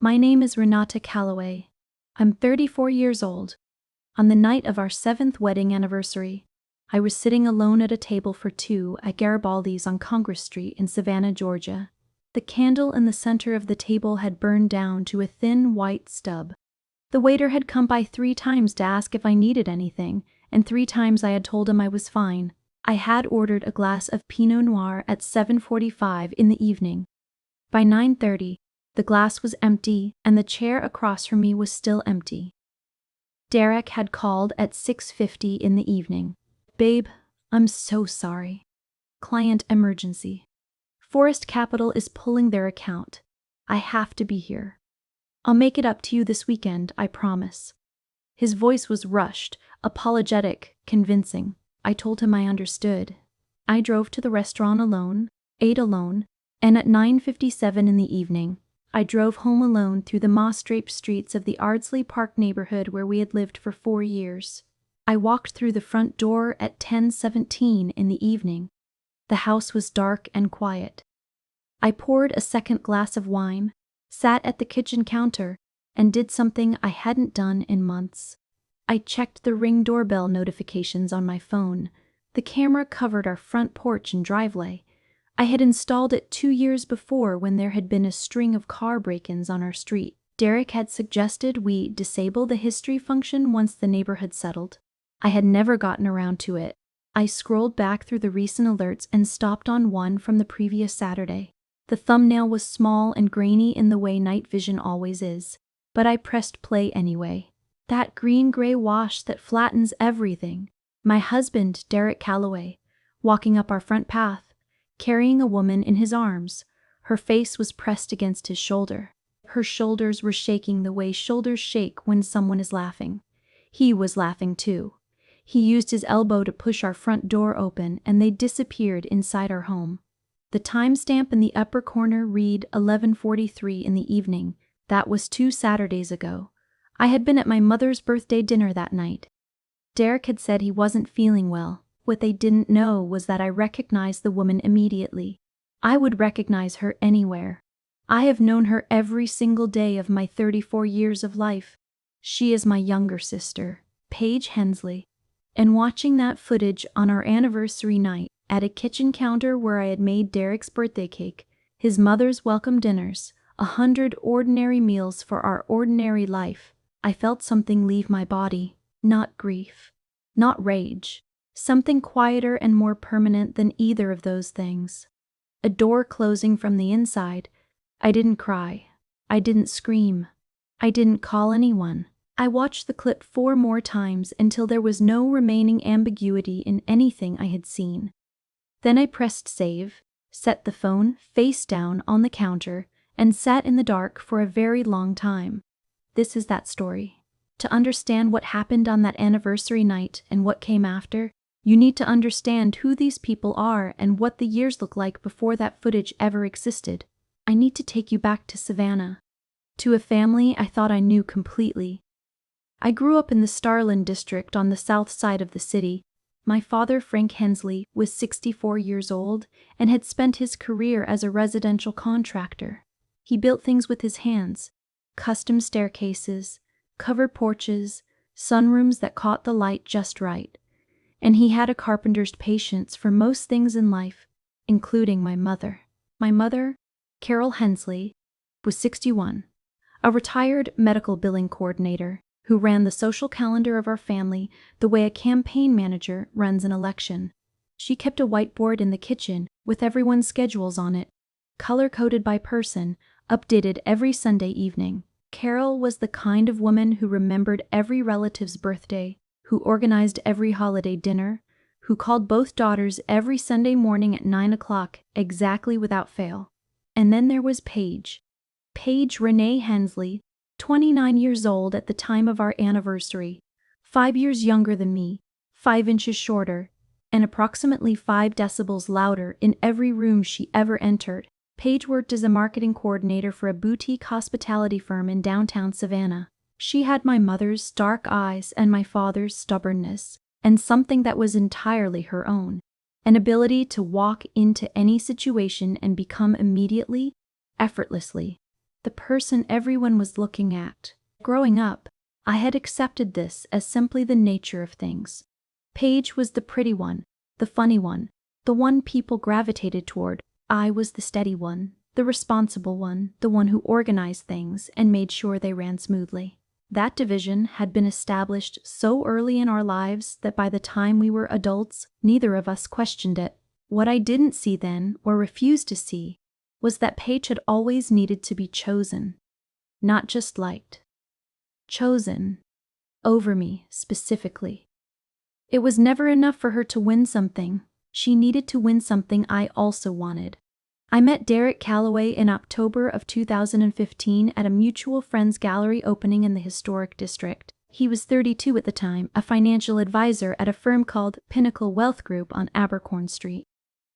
My name is Renata Calloway. I'm 34 years old. On the night of our 7th wedding anniversary, I was sitting alone at a table for two at Garibaldi's on Congress Street in Savannah, Georgia. The candle in the center of the table had burned down to a thin white stub. The waiter had come by 3 times to ask if I needed anything, and 3 times I had told him I was fine. I had ordered a glass of Pinot Noir at 7:45 in the evening. By 9:30, the glass was empty and the chair across from me was still empty. Derek had called at 6:50 in the evening. "Babe, I'm so sorry. Client emergency. Forest Capital is pulling their account. I have to be here. I'll make it up to you this weekend, I promise." His voice was rushed, apologetic, convincing. I told him I understood. I drove to the restaurant alone, ate alone, and at 9:57 in the evening, I drove home alone through the moss-draped streets of the Ardsley Park neighborhood where we had lived for 4 years. I walked through the front door at 10:17 in the evening. The house was dark and quiet. I poured a second glass of wine, sat at the kitchen counter, and did something I hadn't done in months. I checked the Ring doorbell notifications on my phone. The camera covered our front porch and driveway. I had installed it 2 years before when there had been a string of car break-ins on our street. Derek had suggested we disable the history function once the neighborhood settled. I had never gotten around to it. I scrolled back through the recent alerts and stopped on one from the previous Saturday. The thumbnail was small and grainy in the way night vision always is, but I pressed play anyway. That green-gray wash that flattens everything. My husband, Derek Calloway, walking up our front path, carrying a woman in his arms. Her face was pressed against his shoulder. Her shoulders were shaking the way shoulders shake when someone is laughing. He was laughing too. He used his elbow to push our front door open, and they disappeared inside our home. The timestamp in the upper corner read 11:43 in the evening. That was 2 Saturdays ago. I had been at my mother's birthday dinner that night. Derek had said he wasn't feeling well. What they didn't know was that I recognized the woman immediately. I would recognize her anywhere. I have known her every single day of my 34 years of life. She is my younger sister, Paige Hensley. And watching that footage on our anniversary night at a kitchen counter where I had made Derek's birthday cake, his mother's welcome dinners, 100 ordinary meals for our ordinary life, I felt something leave my body. Not grief, not rage, something quieter and more permanent than either of those things. A door closing from the inside. I didn't cry. I didn't scream. I didn't call anyone. I watched the clip 4 more times until there was no remaining ambiguity in anything I had seen. Then I pressed save, set the phone face down on the counter, and sat in the dark for a very long time. This is that story. To understand what happened on that anniversary night and what came after, you need to understand who these people are and what the years look like before that footage ever existed. I need to take you back to Savannah, to a family I thought I knew completely. I grew up in the Starland district on the south side of the city. My father, Frank Hensley, was 64 years old and had spent his career as a residential contractor. He built things with his hands, custom staircases, covered porches, sunrooms that caught the light just right. And he had a carpenter's patience for most things in life, including my mother. My mother, Carol Hensley, was 61, a retired medical billing coordinator who ran the social calendar of our family the way a campaign manager runs an election. She kept a whiteboard in the kitchen with everyone's schedules on it, color-coded by person, updated every Sunday evening. Carol was the kind of woman who remembered every relative's birthday, who organized every holiday dinner, who called both daughters every Sunday morning at 9 o'clock exactly without fail. And then there was Paige Renee Hensley, 29 years old at the time of our anniversary, 5 years younger than me, 5 inches shorter, and approximately 5 decibels louder in every room she ever entered. Paige worked as a marketing coordinator for a boutique hospitality firm in downtown Savannah. She had my mother's dark eyes and my father's stubbornness, and something that was entirely her own, an ability to walk into any situation and become immediately, effortlessly, the person everyone was looking at. Growing up, I had accepted this as simply the nature of things. Paige was the pretty one, the funny one, the one people gravitated toward. I was the steady one, the responsible one, the one who organized things and made sure they ran smoothly. That division had been established so early in our lives that by the time we were adults, neither of us questioned it. What I didn't see then, or refused to see, was that Paige had always needed to be chosen, not just liked. Chosen. Over me, specifically. It was never enough for her to win something. She needed to win something I also wanted. I met Derek Calloway in October of 2015 at a mutual friend's gallery opening in the historic district. He was 32 at the time, a financial advisor at a firm called Pinnacle Wealth Group on Abercorn Street.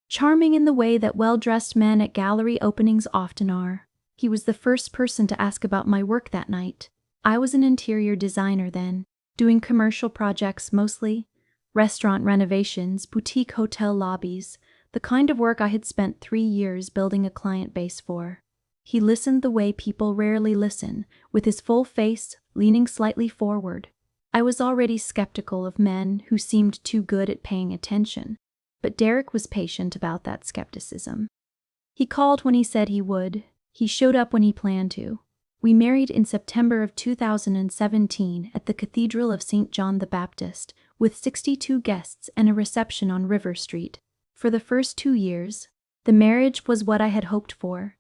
Charming in the way that well-dressed men at gallery openings often are. He was the first person to ask about my work that night. I was an interior designer then, doing commercial projects mostly, restaurant renovations, boutique hotel lobbies, the kind of work I had spent 3 years building a client base for. He listened the way people rarely listen, with his full face leaning slightly forward. I was already skeptical of men who seemed too good at paying attention, but Derek was patient about that skepticism. He called when he said he would. He showed up when he planned to. We married in September of 2017 at the Cathedral of St. John the Baptist, with 62 guests and a reception on River Street. For the first 2 years, the marriage was what I had hoped for.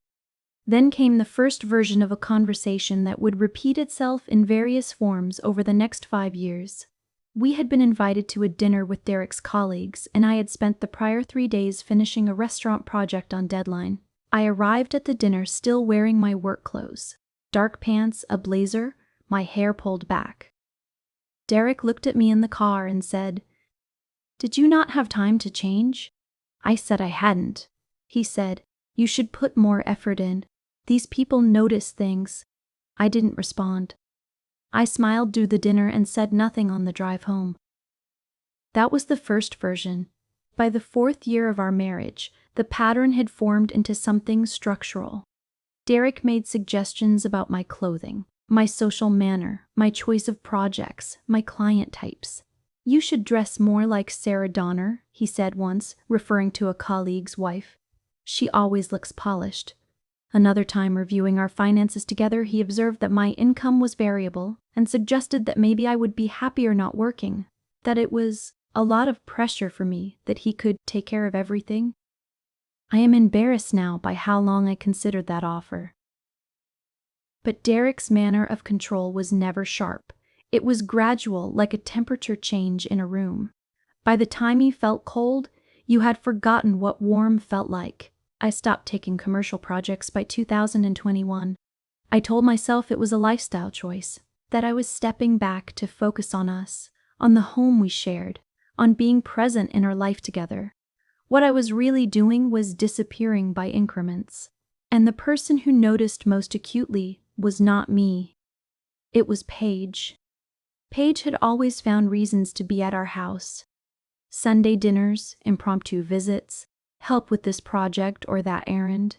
Then came the first version of a conversation that would repeat itself in various forms over the next 5 years. We had been invited to a dinner with Derek's colleagues, and I had spent the prior 3 days finishing a restaurant project on deadline. I arrived at the dinner still wearing my work clothes. Dark pants, a blazer, my hair pulled back. Derek looked at me in the car and said, "Did you not have time to change?" I said I hadn't. He said, "You should put more effort in. These people notice things." I didn't respond. I smiled through the dinner and said nothing on the drive home. That was the first version. By the 4th year of our marriage, the pattern had formed into something structural. Derek made suggestions about my clothing, my social manner, my choice of projects, my client types. "You should dress more like Sarah Donner," he said once, referring to a colleague's wife. "She always looks polished." Another time, reviewing our finances together, he observed that my income was variable and suggested that maybe I would be happier not working, that it was a lot of pressure for me, that he could take care of everything. I am embarrassed now by how long I considered that offer. But Derek's manner of control was never sharp. It was gradual, like a temperature change in a room. By the time you felt cold, you had forgotten what warm felt like. I stopped taking commercial projects by 2021. I told myself it was a lifestyle choice, that I was stepping back to focus on us, on the home we shared, on being present in our life together. What I was really doing was disappearing by increments. And the person who noticed most acutely was not me. It was Paige. Paige had always found reasons to be at our house. Sunday dinners, impromptu visits, help with this project or that errand.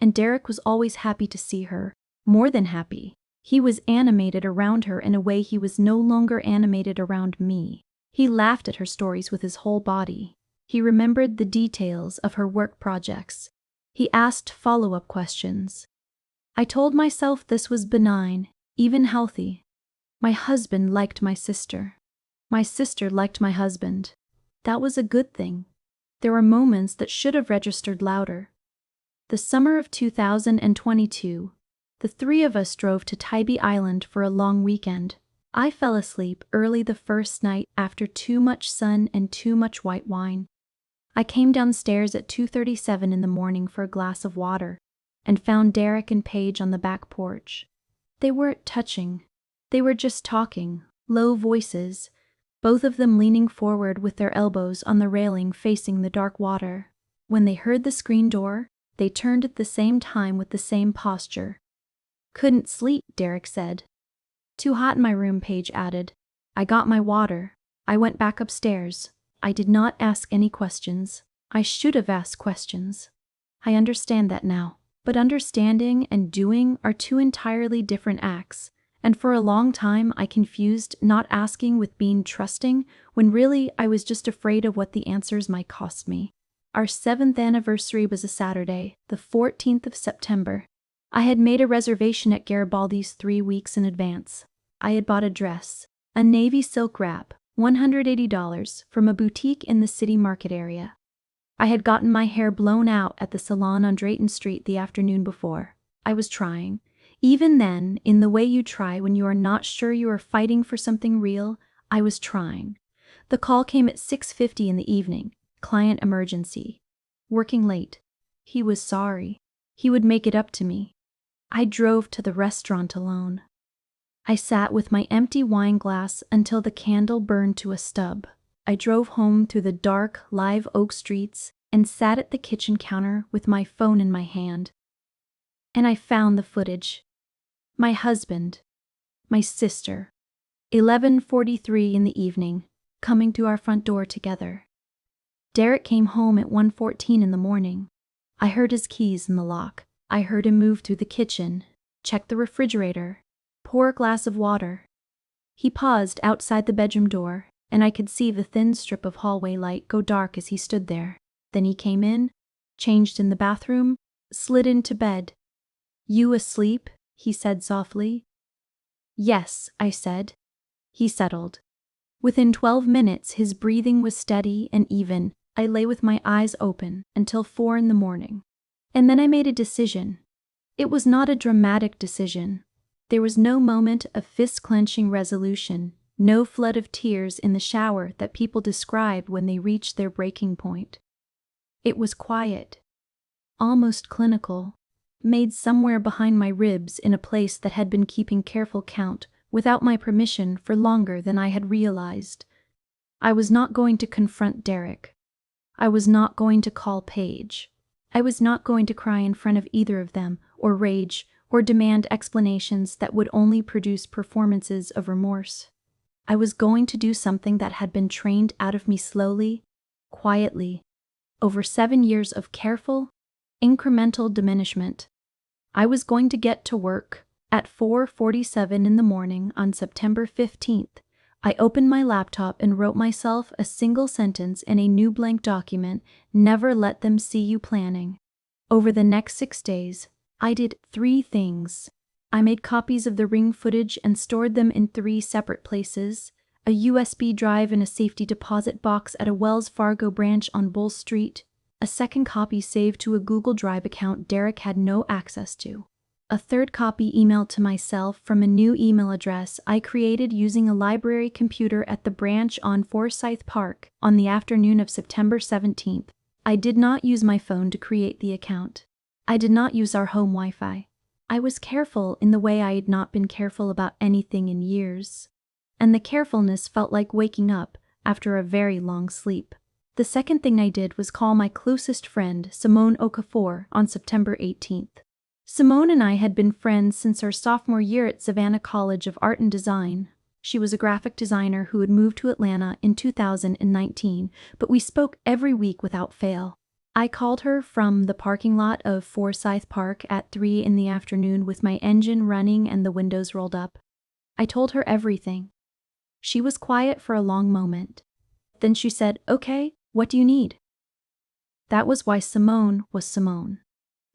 And Derek was always happy to see her, more than happy. He was animated around her in a way he was no longer animated around me. He laughed at her stories with his whole body. He remembered the details of her work projects. He asked follow-up questions. I told myself this was benign, even healthy. My husband liked my sister. My sister liked my husband. That was a good thing. There were moments that should have registered louder. The summer of 2022, the 3 of us drove to Tybee Island for a long weekend. I fell asleep early the first night after too much sun and too much white wine. I came downstairs at 2:37 in the morning for a glass of water and found Derek and Paige on the back porch. They weren't touching. They were just talking, low voices, both of them leaning forward with their elbows on the railing facing the dark water. When they heard the screen door, they turned at the same time with the same posture. "Couldn't sleep," Derek said. "Too hot in my room," Paige added. "I got my water. I went back upstairs. I did not ask any questions. I should have asked questions. I understand that now." But understanding and doing are two entirely different acts, and for a long time I confused not asking with being trusting, when really I was just afraid of what the answers might cost me. Our 7th anniversary was a Saturday, the 14th of September. I had made a reservation at Garibaldi's 3 weeks in advance. I had bought a dress, a navy silk wrap, $180, from a boutique in the city market area. I had gotten my hair blown out at the salon on Drayton Street the afternoon before. I was trying. Even then, in the way you try when you are not sure you are fighting for something real, I was trying. The call came at 6:50 in the evening. Client emergency. Working late. He was sorry. He would make it up to me. I drove to the restaurant alone. I sat with my empty wine glass until the candle burned to a stub. I drove home through the dark, live oak streets and sat at the kitchen counter with my phone in my hand. And I found the footage. My husband, my sister, 11:43 in the evening, coming through our front door together. Derek came home at 1:14 in the morning. I heard his keys in the lock. I heard him move through the kitchen, check the refrigerator, pour a glass of water. He paused outside the bedroom door, and I could see the thin strip of hallway light go dark as he stood there. Then he came in, changed in the bathroom, slid into bed. "You asleep?" he said softly. "Yes," I said. He settled. Within 12 minutes, his breathing was steady and even. I lay with my eyes open until 4 in the morning. And then I made a decision. It was not a dramatic decision. There was no moment of fist-clenching resolution, no flood of tears in the shower that people describe when they reach their breaking point. It was quiet, almost clinical, made somewhere behind my ribs in a place that had been keeping careful count, without my permission, for longer than I had realized. I was not going to confront Derek. I was not going to call Paige. I was not going to cry in front of either of them, or rage, or demand explanations that would only produce performances of remorse. I was going to do something that had been trained out of me slowly, quietly, over 7 years of careful, incremental diminishment. I was going to get to work. At 4:47 in the morning on September 15th, I opened my laptop and wrote myself a single sentence in a new blank document: "Never let them see you planning." Over the next 6 days, I did 3 things. I made copies of the ring footage and stored them in 3 separate places: a USB drive in a safety deposit box at a Wells Fargo branch on Bull Street, a second copy saved to a Google Drive account Derek had no access to, a third copy emailed to myself from a new email address I created using a library computer at the branch on Forsyth Park on the afternoon of September 17th. I did not use my phone to create the account. I did not use our home Wi-Fi. I was careful in the way I had not been careful about anything in years. And the carefulness felt like waking up after a very long sleep. The second thing I did was call my closest friend, Simone Okafor, on September 18th. Simone and I had been friends since our sophomore year at Savannah College of Art and Design. She was a graphic designer who had moved to Atlanta in 2019, but we spoke every week without fail. I called her from the parking lot of Forsyth Park at 3 in the afternoon with my engine running and the windows rolled up. I told her everything. She was quiet for a long moment. Then she said, "Okay, what do you need?" That was why Simone was Simone.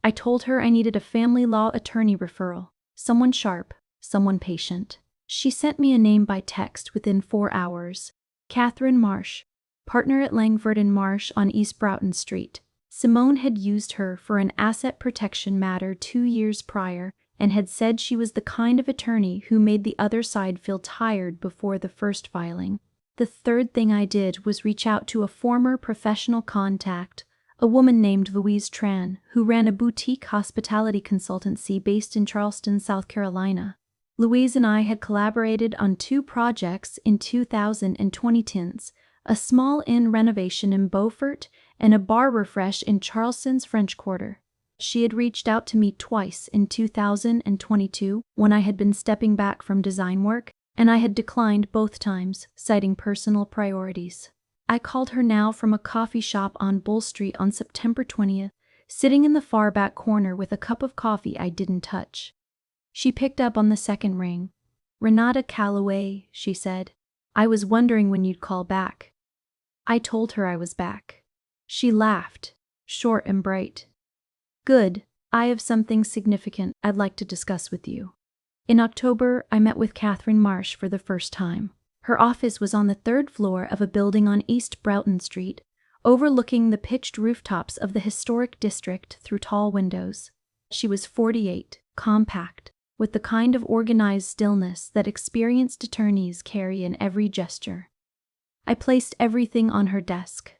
I told her I needed a family law attorney referral, someone sharp, someone patient. She sent me a name by text within 4 hours: Catherine Marsh, partner at Langford and Marsh on East Broughton Street. Simone had used her for an asset protection matter 2 years prior and had said she was the kind of attorney who made the other side feel tired before the first filing. The third thing I did was reach out to a former professional contact, a woman named Louise Tran, who ran a boutique hospitality consultancy based in Charleston, South Carolina. Louise and I had collaborated on 2 projects in 2000 and 2010s, a small inn renovation in Beaufort and a bar refresh in Charleston's French Quarter. She had reached out to me twice in 2022 when I had been stepping back from design work, and I had declined both times, citing personal priorities. I called her now from a coffee shop on Bull Street on September 20th, sitting in the far back corner with a cup of coffee I didn't touch. She picked up on the second ring. "Renata Calloway," she said. "I was wondering when you'd call back." I told her I was back. She laughed, short and bright. "Good, I have something significant I'd like to discuss with you." In October, I met with Catherine Marsh for the first time. Her office was on the third floor of a building on East Broughton Street, overlooking the pitched rooftops of the historic district through tall windows. She was 48, compact, with the kind of organized stillness that experienced attorneys carry in every gesture. I placed everything on her desk.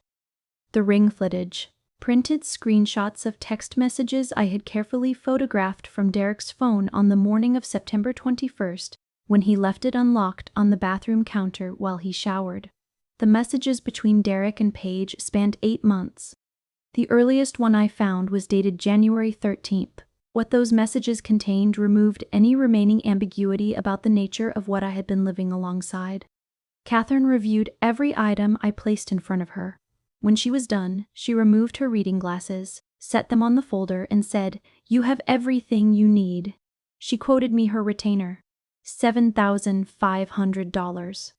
The ring footage, printed screenshots of text messages I had carefully photographed from Derek's phone on the morning of September 21st, when he left it unlocked on the bathroom counter while he showered. The messages between Derek and Paige spanned 8 months. The earliest one I found was dated January 13th. What those messages contained removed any remaining ambiguity about the nature of what I had been living alongside. Catherine reviewed every item I placed in front of her. When she was done, she removed her reading glasses, set them on the folder, and said, "You have everything you need." She quoted me her retainer, $7,500.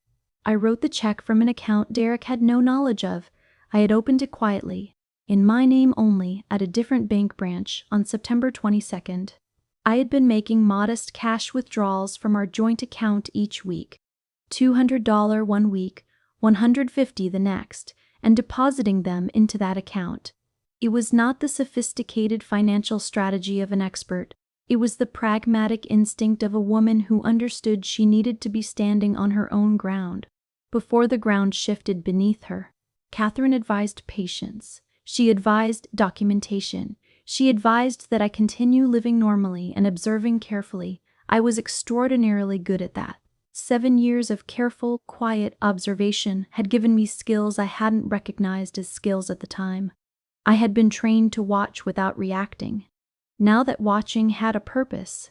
I wrote the check from an account Derek had no knowledge of. I had opened it quietly, in my name only, at a different bank branch on September 22nd. I had been making modest cash withdrawals from our joint account each week, $200 one week, $150 the next, and depositing them into that account. It was not the sophisticated financial strategy of an expert. It was the pragmatic instinct of a woman who understood she needed to be standing on her own ground before the ground shifted beneath her. Catherine advised patience. She advised documentation. She advised that I continue living normally and observing carefully. I was extraordinarily good at that. 7 years of careful, quiet observation had given me skills I hadn't recognized as skills at the time. I had been trained to watch without reacting. Now that watching had a purpose.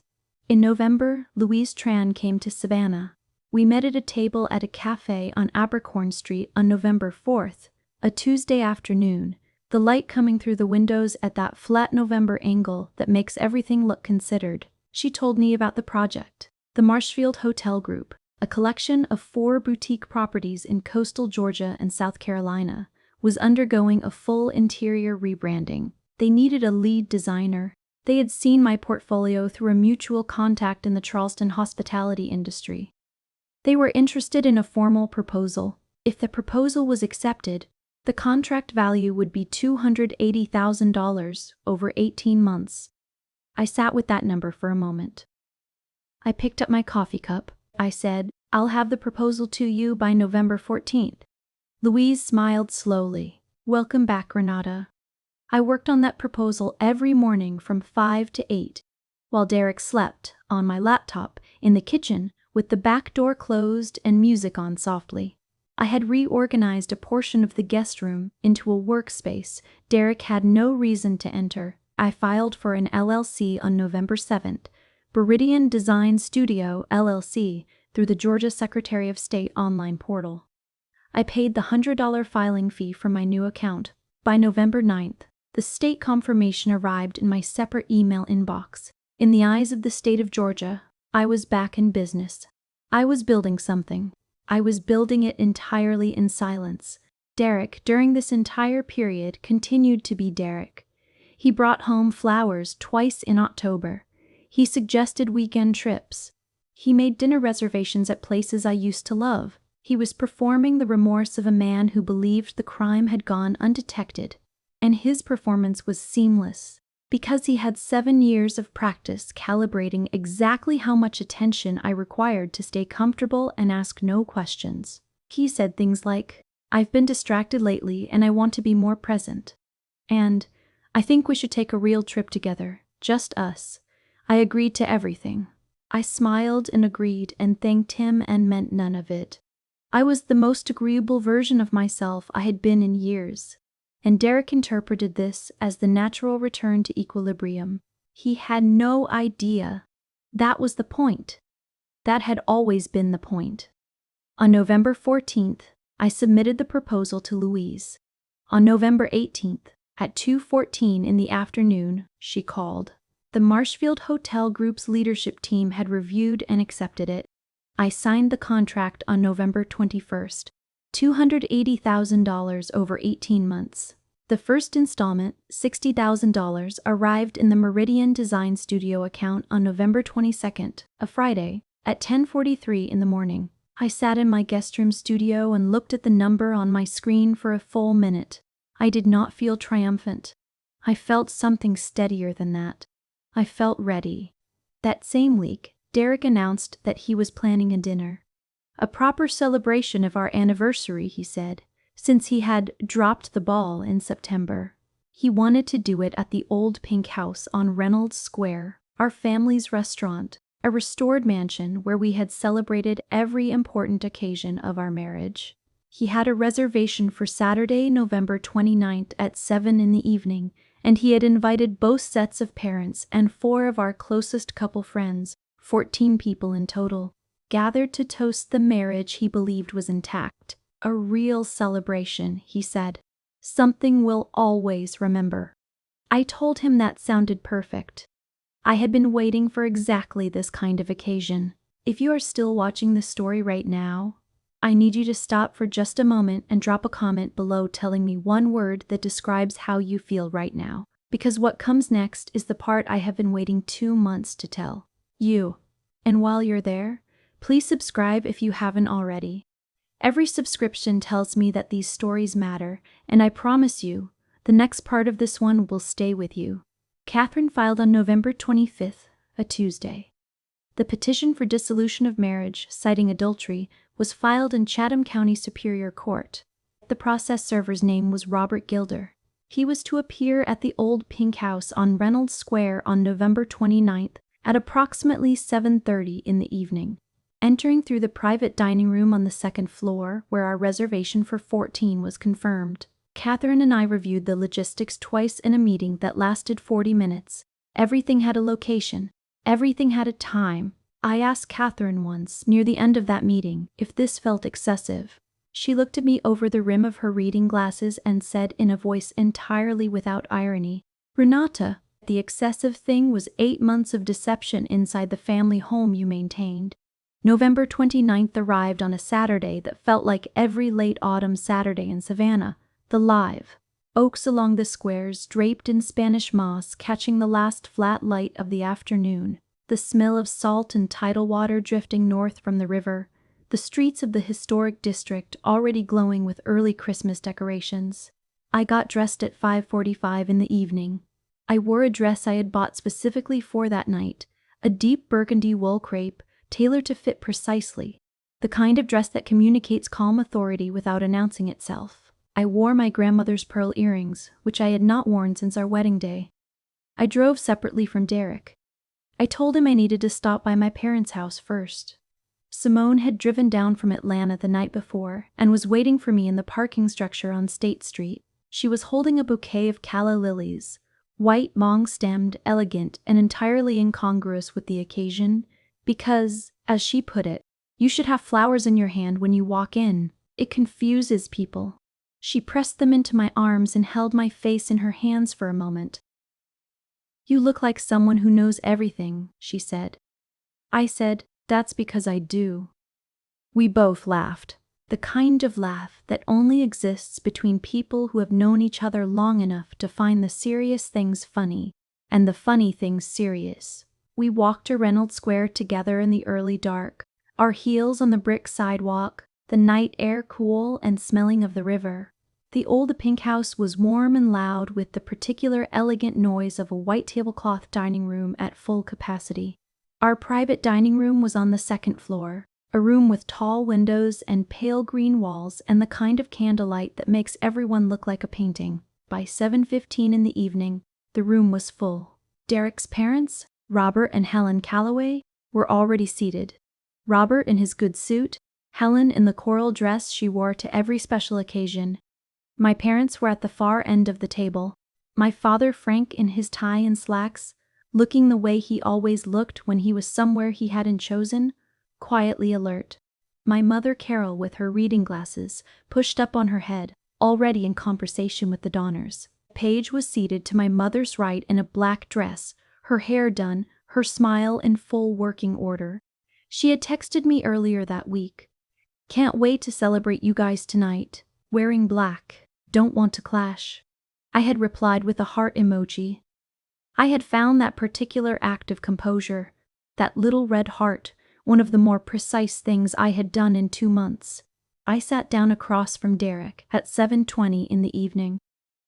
In November, Louise Tran came to Savannah. We met at a table at a cafe on Abercorn Street on November 4th, a Tuesday afternoon, the light coming through the windows at that flat November angle that makes everything look considered. She told me about the project. The Marshfield Hotel Group, a collection of 4 boutique properties in coastal Georgia and South Carolina, was undergoing a full interior rebranding. They needed a lead designer. They had seen my portfolio through a mutual contact in the Charleston hospitality industry. They were interested in a formal proposal. If the proposal was accepted, the contract value would be $280,000 over 18 months. I sat with that number for a moment. I picked up my coffee cup. I said, "I'll have the proposal to you by November 14th. Louise smiled slowly. "Welcome back, Renata." I worked on that proposal every morning from 5 to 8, while Derek slept, on my laptop, in the kitchen, with the back door closed and music on softly. I had reorganized a portion of the guest room into a workspace Derek had no reason to enter. I filed for an LLC on November 7th, Beridian Design Studio, LLC, through the Georgia Secretary of State online portal. I paid the $100 filing fee for my new account. By November 9th, the state confirmation arrived in my separate email inbox. In the eyes of the state of Georgia, I was back in business. I was building something. I was building it entirely in silence. Derek, during this entire period, continued to be Derek. He brought home flowers twice in October. He suggested weekend trips. He made dinner reservations at places I used to love. He was performing the remorse of a man who believed the crime had gone undetected, and his performance was seamless, because he had 7 years of practice calibrating exactly how much attention I required to stay comfortable and ask no questions. He said things like, "I've been distracted lately and I want to be more present," and "I think we should take a real trip together, just us." I agreed to everything. I smiled and agreed and thanked him and meant none of it. I was the most agreeable version of myself I had been in years, and Derek interpreted this as the natural return to equilibrium. He had no idea. That was the point. That had always been the point. On November 14th, I submitted the proposal to Louise. On November 18th, At 2:14 in the afternoon, she called. The Marshfield Hotel Group's leadership team had reviewed and accepted it. I signed the contract on November 21st. $280,000 over 18 months. The first installment, $60,000, arrived in the Meridian Design Studio account on November 22nd, a Friday, at 10:43 in the morning. I sat in my guest room studio and looked at the number on my screen for a full minute. I did not feel triumphant. I felt something steadier than that. I felt ready. That same week, Derek announced that he was planning a dinner. A proper celebration of our anniversary, he said, since he had dropped the ball in September. He wanted to do it at the old Pink House on Reynolds Square, our family's restaurant, a restored mansion where we had celebrated every important occasion of our marriage. He had a reservation for Saturday, November 29th at 7 in the evening, and he had invited both sets of parents and 4 of our closest couple friends, 14 people in total, gathered to toast the marriage he believed was intact. A real celebration, he said. Something we'll always remember. I told him that sounded perfect. I had been waiting for exactly this kind of occasion. If you are still watching this story right now, I need you to stop for just a moment and drop a comment below telling me one word that describes how you feel right now, because what comes next is the part I have been waiting 2 months to tell you. And while you're there, please subscribe if you haven't already. Every subscription tells me that these stories matter, and I promise you, the next part of this one will stay with you. Catherine filed on November 25th, a Tuesday. The petition for dissolution of marriage, citing adultery, was filed in Chatham County Superior Court. The process server's name was Robert Gilder. He was to appear at the old Pink House on Reynolds Square on November 29th at approximately 7:30 in the evening. Entering through the private dining room on the second floor, where our reservation for 14 was confirmed, Catherine and I reviewed the logistics twice in a meeting that lasted 40 minutes. Everything had a location. Everything had a time. I asked Catherine once, near the end of that meeting, if this felt excessive. She looked at me over the rim of her reading glasses and said in a voice entirely without irony, "Renata, the excessive thing was 8 months of deception inside the family home you maintained." November 29th arrived on a Saturday that felt like every late autumn Saturday in Savannah. The live oaks along the squares draped in Spanish moss catching the last flat light of the afternoon, the smell of salt and tidal water drifting north from the river, the streets of the historic district already glowing with early Christmas decorations. I got dressed at 5:45 in the evening. I wore a dress I had bought specifically for that night, a deep burgundy wool crepe, tailored to fit precisely, the kind of dress that communicates calm authority without announcing itself. I wore my grandmother's pearl earrings, which I had not worn since our wedding day. I drove separately from Derek. I told him I needed to stop by my parents' house first. Simone had driven down from Atlanta the night before and was waiting for me in the parking structure on State Street. She was holding a bouquet of calla lilies, white, long-stemmed, elegant, and entirely incongruous with the occasion, because, as she put it, you should have flowers in your hand when you walk in. It confuses people. She pressed them into my arms and held my face in her hands for a moment. "You look like someone who knows everything," she said. I said, "That's because I do." We both laughed, the kind of laugh that only exists between people who have known each other long enough to find the serious things funny and the funny things serious. We walked to Reynolds Square together in the early dark, our heels on the brick sidewalk, the night air cool and smelling of the river. The old Pink House was warm and loud with the particular elegant noise of a white tablecloth dining room at full capacity. Our private dining room was on the second floor, a room with tall windows and pale green walls and the kind of candlelight that makes everyone look like a painting. By 7:15 in the evening, the room was full. Derek's parents, Robert and Helen Calloway, were already seated. Robert in his good suit, Helen in the coral dress she wore to every special occasion. My parents were at the far end of the table. My father Frank in his tie and slacks, looking the way he always looked when he was somewhere he hadn't chosen, quietly alert. My mother Carol with her reading glasses pushed up on her head, already in conversation with the Donners. Paige was seated to my mother's right in a black dress, her hair done, her smile in full working order. She had texted me earlier that week. "Can't wait to celebrate you guys tonight. Wearing black. Don't want to clash." I had replied with a heart emoji. I had found that particular act of composure, that little red heart, one of the more precise things I had done in 2 months. I sat down across from Derek at 7:20 in the evening.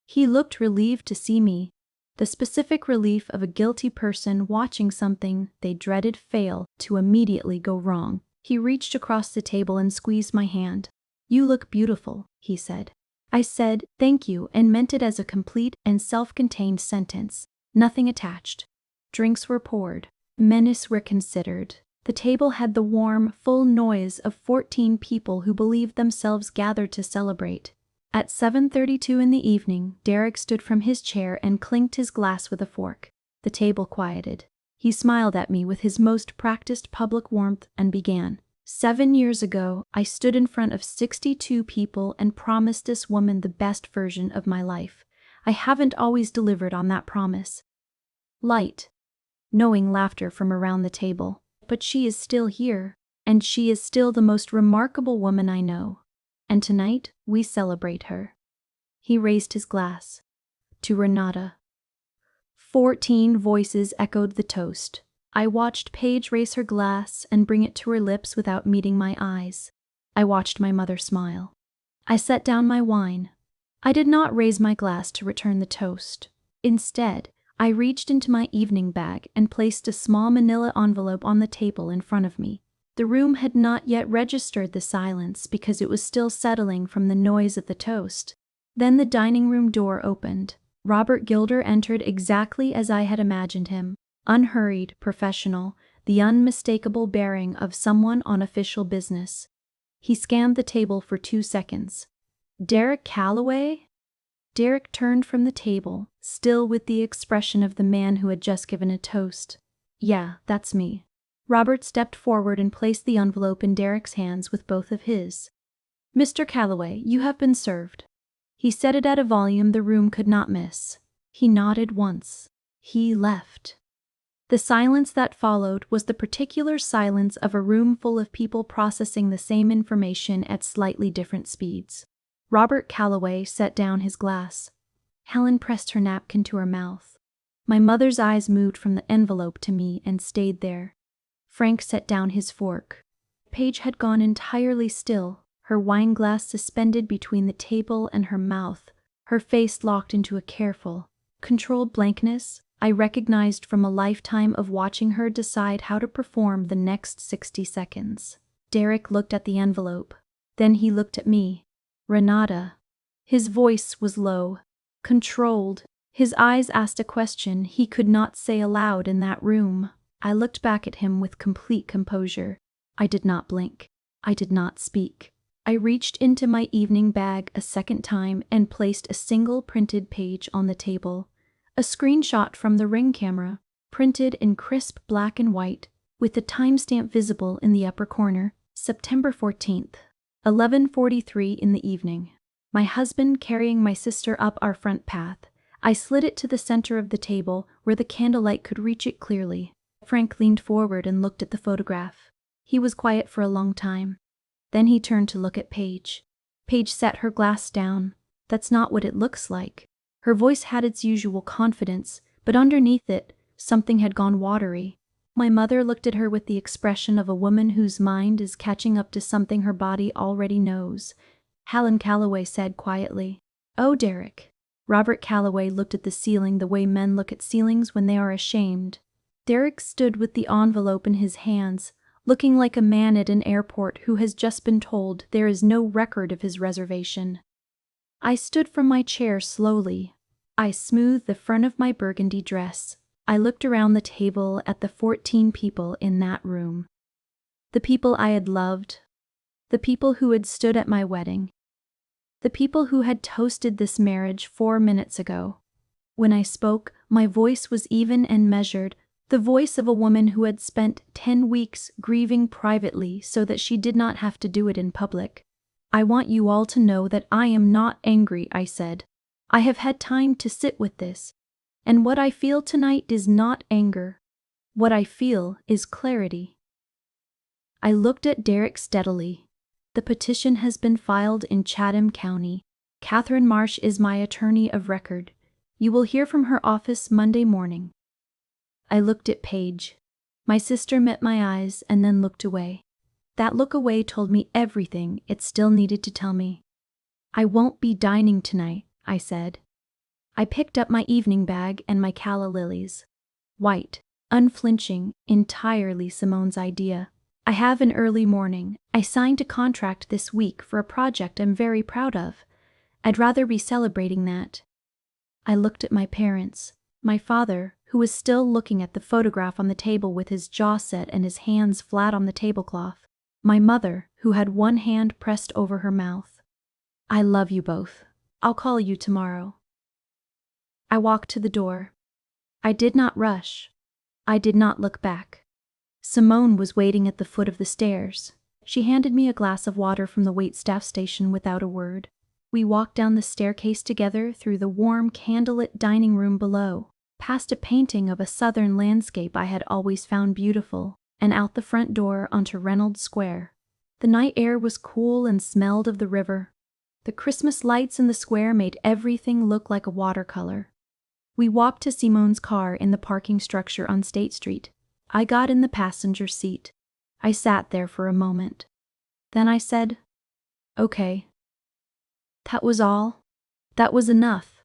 He looked relieved to see me, the specific relief of a guilty person watching something they dreaded fail to immediately go wrong. He reached across the table and squeezed my hand. "You look beautiful," he said. I said, "Thank you," and meant it as a complete and self-contained sentence, nothing attached. Drinks were poured. Menus were considered. The table had the warm, full noise of 14 people who believed themselves gathered to celebrate. At 7:32 in the evening, Derek stood from his chair and clinked his glass with a fork. The table quieted. He smiled at me with his most practiced public warmth and began. "7 years ago, I stood in front of 62 people and promised this woman the best version of my life. I haven't always delivered on that promise." Light. Knowing laughter from around the table. "But she is still here, and she is still the most remarkable woman I know. And tonight, we celebrate her." He raised his glass. "To Renata." 14 voices echoed the toast. I watched Paige raise her glass and bring it to her lips without meeting my eyes. I watched my mother smile. I set down my wine. I did not raise my glass to return the toast. Instead, I reached into my evening bag and placed a small manila envelope on the table in front of me. The room had not yet registered the silence because it was still settling from the noise of the toast. Then the dining room door opened. Robert Gilder entered exactly as I had imagined him, unhurried, professional, the unmistakable bearing of someone on official business. He scanned the table for 2 seconds. "Derek Calloway?" Derek turned from the table, still with the expression of the man who had just given a toast. "Yeah, that's me." Robert stepped forward and placed the envelope in Derek's hands with both of his. "Mr. Calloway, you have been served." He said it at a volume the room could not miss. He nodded once. He left. The silence that followed was the particular silence of a room full of people processing the same information at slightly different speeds. Robert Calloway set down his glass. Helen pressed her napkin to her mouth. My mother's eyes moved from the envelope to me and stayed there. Frank set down his fork. Paige had gone entirely still, her wine glass suspended between the table and her mouth, her face locked into a careful, controlled blankness I recognized from a lifetime of watching her decide how to perform the next 60 seconds. Derek looked at the envelope. Then he looked at me. "Renata." His voice was low, controlled. His eyes asked a question he could not say aloud in that room. I looked back at him with complete composure. I did not blink. I did not speak. I reached into my evening bag a second time and placed a single printed page on the table. A screenshot from the Ring camera, printed in crisp black and white, with the timestamp visible in the upper corner. September 14th, 11:43 in the evening. My husband carrying my sister up our front path. I slid it to the center of the table where the candlelight could reach it clearly. Frank leaned forward and looked at the photograph. He was quiet for a long time. Then he turned to look at Paige. Paige set her glass down. "That's not what it looks like." Her voice had its usual confidence, but underneath it, something had gone watery. My mother looked at her with the expression of a woman whose mind is catching up to something her body already knows. Helen Calloway said quietly, "Oh, Derek." Robert Calloway looked at the ceiling the way men look at ceilings when they are ashamed. Derek stood with the envelope in his hands, looking like a man at an airport who has just been told there is no record of his reservation. I stood from my chair slowly. I smoothed the front of my burgundy dress. I looked around the table at the 14 people in that room. The people I had loved. The people who had stood at my wedding. The people who had toasted this marriage 4 minutes ago. When I spoke, my voice was even and measured, the voice of a woman who had spent 10 weeks grieving privately so that she did not have to do it in public. "I want you all to know that I am not angry," I said. I have had time to sit with this, and what I feel tonight is not anger. What I feel is clarity. I looked at Derek steadily. The petition has been filed in Chatham County. Catherine Marsh is my attorney of record. You will hear from her office Monday morning. I looked at Paige. My sister met my eyes and then looked away. That look away told me everything it still needed to tell me. I won't be dining tonight, I said. I picked up my evening bag and my calla lilies. White, unflinching, entirely Simone's idea. I have an early morning. I signed a contract this week for a project I'm very proud of. I'd rather be celebrating that. I looked at my parents. My father, who was still looking at the photograph on the table with his jaw set and his hands flat on the tablecloth. My mother, who had one hand pressed over her mouth. I love you both. I'll call you tomorrow. I walked to the door. I did not rush. I did not look back. Simone was waiting at the foot of the stairs. She handed me a glass of water from the waitstaff station without a word. We walked down the staircase together through the warm, candlelit dining room below, past a painting of a southern landscape I had always found beautiful, and out the front door onto Reynolds Square. The night air was cool and smelled of the river. The Christmas lights in the square made everything look like a watercolor. We walked to Simone's car in the parking structure on State Street. I got in the passenger seat. I sat there for a moment. Then I said, "Okay." That was all. That was enough.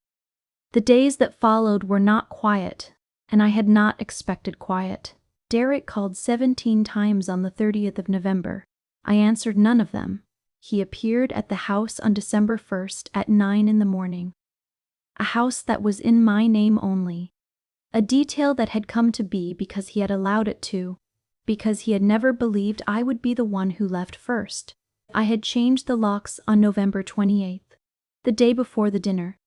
The days that followed were not quiet, and I had not expected quiet. Derek called 17 times on the 30th of November. I answered none of them. He appeared at the house on December 1st at 9 in the morning. A house that was in my name only. A detail that had come to be because he had allowed it to, because he had never believed I would be the one who left first. I had changed the locks on November 28th, the day before the dinner,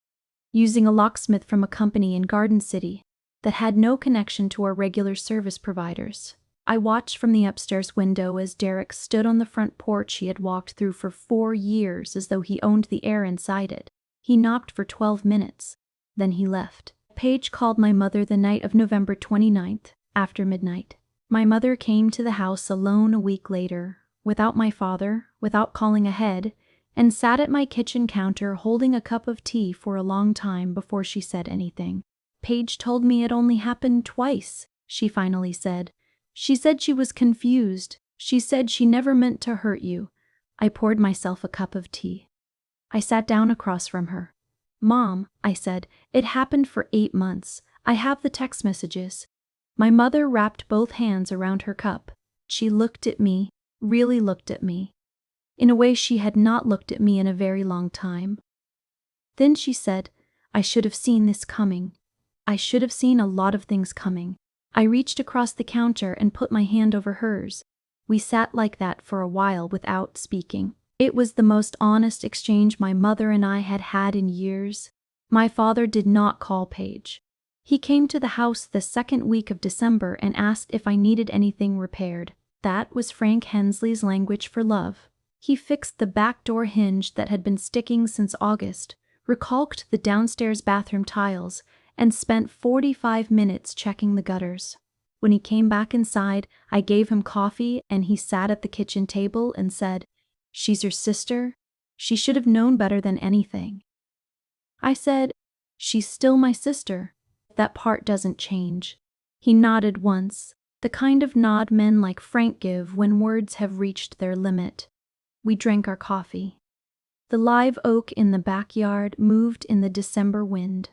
using a locksmith from a company in Garden City that had no connection to our regular service providers. I watched from the upstairs window as Derek stood on the front porch he had walked through for 4 years as though he owned the air inside it. He knocked for 12 minutes. Then he left. Paige called my mother the night of November 29th, after midnight. My mother came to the house alone a week later, without my father, without calling ahead, and sat at my kitchen counter holding a cup of tea for a long time before she said anything. Paige told me it only happened twice, she finally said. She said she was confused. She said she never meant to hurt you. I poured myself a cup of tea. I sat down across from her. "Mom," I said, "it happened for 8 months. I have the text messages." My mother wrapped both hands around her cup. She looked at me, really looked at me, in a way she had not looked at me in a very long time. Then she said, "I should have seen this coming. I should have seen a lot of things coming." I reached across the counter and put my hand over hers. We sat like that for a while without speaking. It was the most honest exchange my mother and I had had in years. My father did not call Paige. He came to the house the second week of December and asked if I needed anything repaired. That was Frank Hensley's language for love. He fixed the back door hinge that had been sticking since August, recalked the downstairs bathroom tiles, and spent 45 minutes checking the gutters. When he came back inside, I gave him coffee and he sat at the kitchen table and said, "She's your sister? She should have known better than anything." I said, "She's still my sister. That part doesn't change." He nodded once, the kind of nod men like Frank give when words have reached their limit. We drank our coffee. The live oak in the backyard moved in the December wind.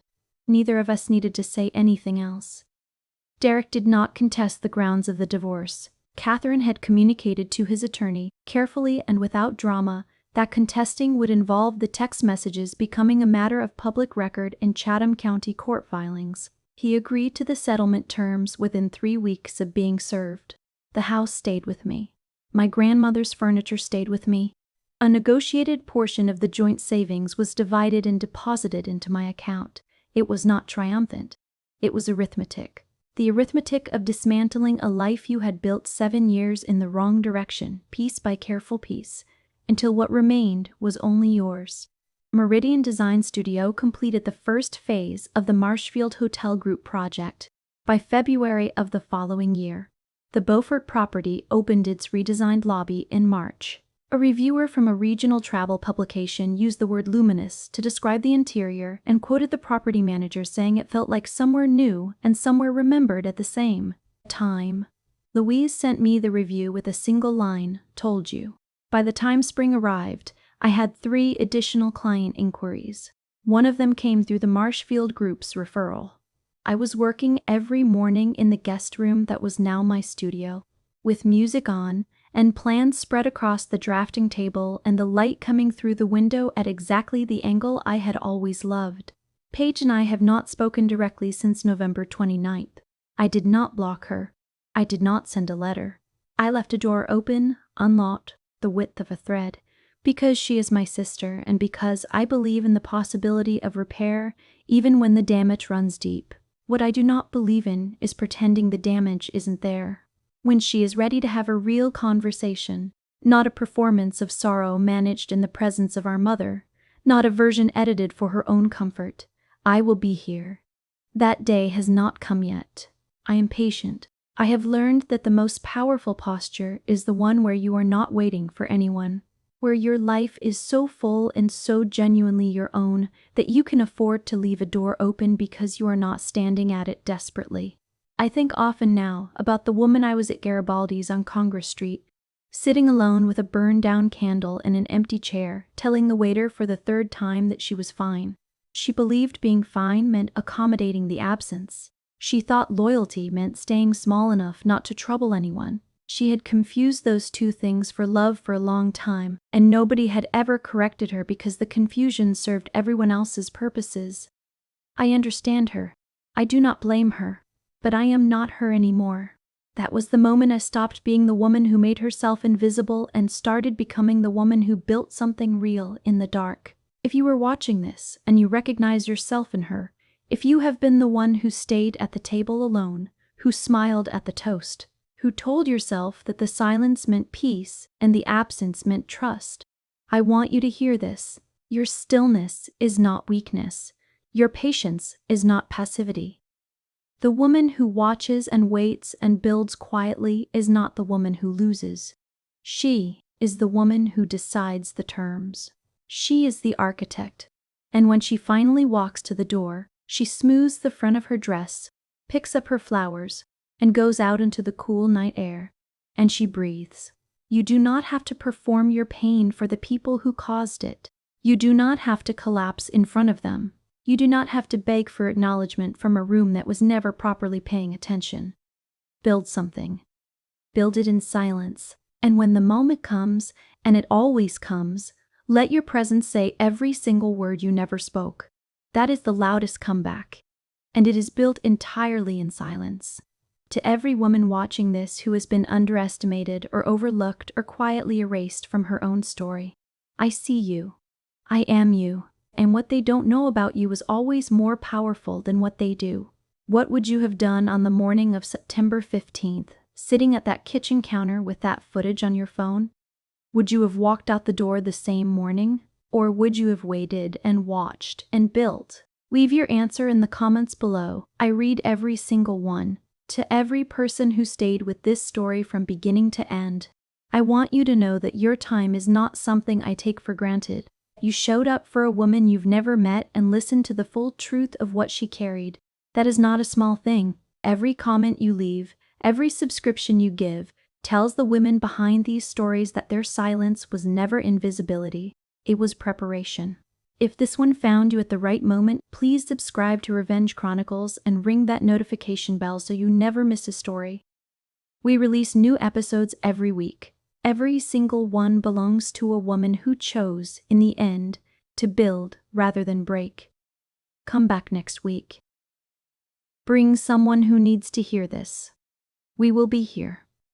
Neither of us needed to say anything else. Derek did not contest the grounds of the divorce. Catherine had communicated to his attorney, carefully and without drama, that contesting would involve the text messages becoming a matter of public record in Chatham County court filings. He agreed to the settlement terms within 3 weeks of being served. The house stayed with me. My grandmother's furniture stayed with me. A negotiated portion of the joint savings was divided and deposited into my account. It was not triumphant. It was arithmetic. The arithmetic of dismantling a life you had built 7 years in the wrong direction, piece by careful piece, until what remained was only yours. Meridian Design Studio completed the first phase of the Marshfield Hotel Group project. By February of the following year, the Beaufort property opened its redesigned lobby in March. A reviewer from a regional travel publication used the word luminous to describe the interior and quoted the property manager saying it felt like somewhere new and somewhere remembered at the same time. Louise sent me the review with a single line, "Told you." By the time spring arrived, I had 3 additional client inquiries. One of them came through the Marshfield Group's referral. I was working every morning in the guest room that was now my studio, with music on and plans spread across the drafting table and the light coming through the window at exactly the angle I had always loved. Paige and I have not spoken directly since November 29th. I did not block her. I did not send a letter. I left a door open, unlocked, the width of a thread, because she is my sister and because I believe in the possibility of repair even when the damage runs deep. What I do not believe in is pretending the damage isn't there. When she is ready to have a real conversation, not a performance of sorrow managed in the presence of our mother, not a version edited for her own comfort, I will be here. That day has not come yet. I am patient. I have learned that the most powerful posture is the one where you are not waiting for anyone, where your life is so full and so genuinely your own that you can afford to leave a door open because you are not standing at it desperately. I think often now about the woman I was at Garibaldi's on Congress Street, sitting alone with a burned-down candle in an empty chair, telling the waiter for the 3rd time that she was fine. She believed being fine meant accommodating the absence. She thought loyalty meant staying small enough not to trouble anyone. She had confused those 2 things for love for a long time, and nobody had ever corrected her because the confusion served everyone else's purposes. I understand her. I do not blame her. But I am not her anymore. That was the moment I stopped being the woman who made herself invisible and started becoming the woman who built something real in the dark. If you were watching this and you recognize yourself in her, if you have been the one who stayed at the table alone, who smiled at the toast, who told yourself that the silence meant peace and the absence meant trust, I want you to hear this. Your stillness is not weakness. Your patience is not passivity. The woman who watches and waits and builds quietly is not the woman who loses. She is the woman who decides the terms. She is the architect. And when she finally walks to the door, she smooths the front of her dress, picks up her flowers, and goes out into the cool night air, and she breathes. You do not have to perform your pain for the people who caused it. You do not have to collapse in front of them. You do not have to beg for acknowledgement from a room that was never properly paying attention. Build something. Build it in silence. And when the moment comes, and it always comes, let your presence say every single word you never spoke. That is the loudest comeback. And it is built entirely in silence. To every woman watching this who has been underestimated or overlooked or quietly erased from her own story, I see you. I am you. And what they don't know about you is always more powerful than what they do. What would you have done on the morning of September 15th, sitting at that kitchen counter with that footage on your phone? Would you have walked out the door the same morning? Or would you have waited and watched and built? Leave your answer in the comments below. I read every single one. To every person who stayed with this story from beginning to end, I want you to know that your time is not something I take for granted. You showed up for a woman you've never met and listened to the full truth of what she carried. That is not a small thing. Every comment you leave, every subscription you give, tells the women behind these stories that their silence was never invisibility. It was preparation. If this one found you at the right moment, please subscribe to Revenge Chronicles and ring that notification bell so you never miss a story. We release new episodes every week. Every single one belongs to a woman who chose, in the end, to build rather than break. Come back next week. Bring someone who needs to hear this. We will be here.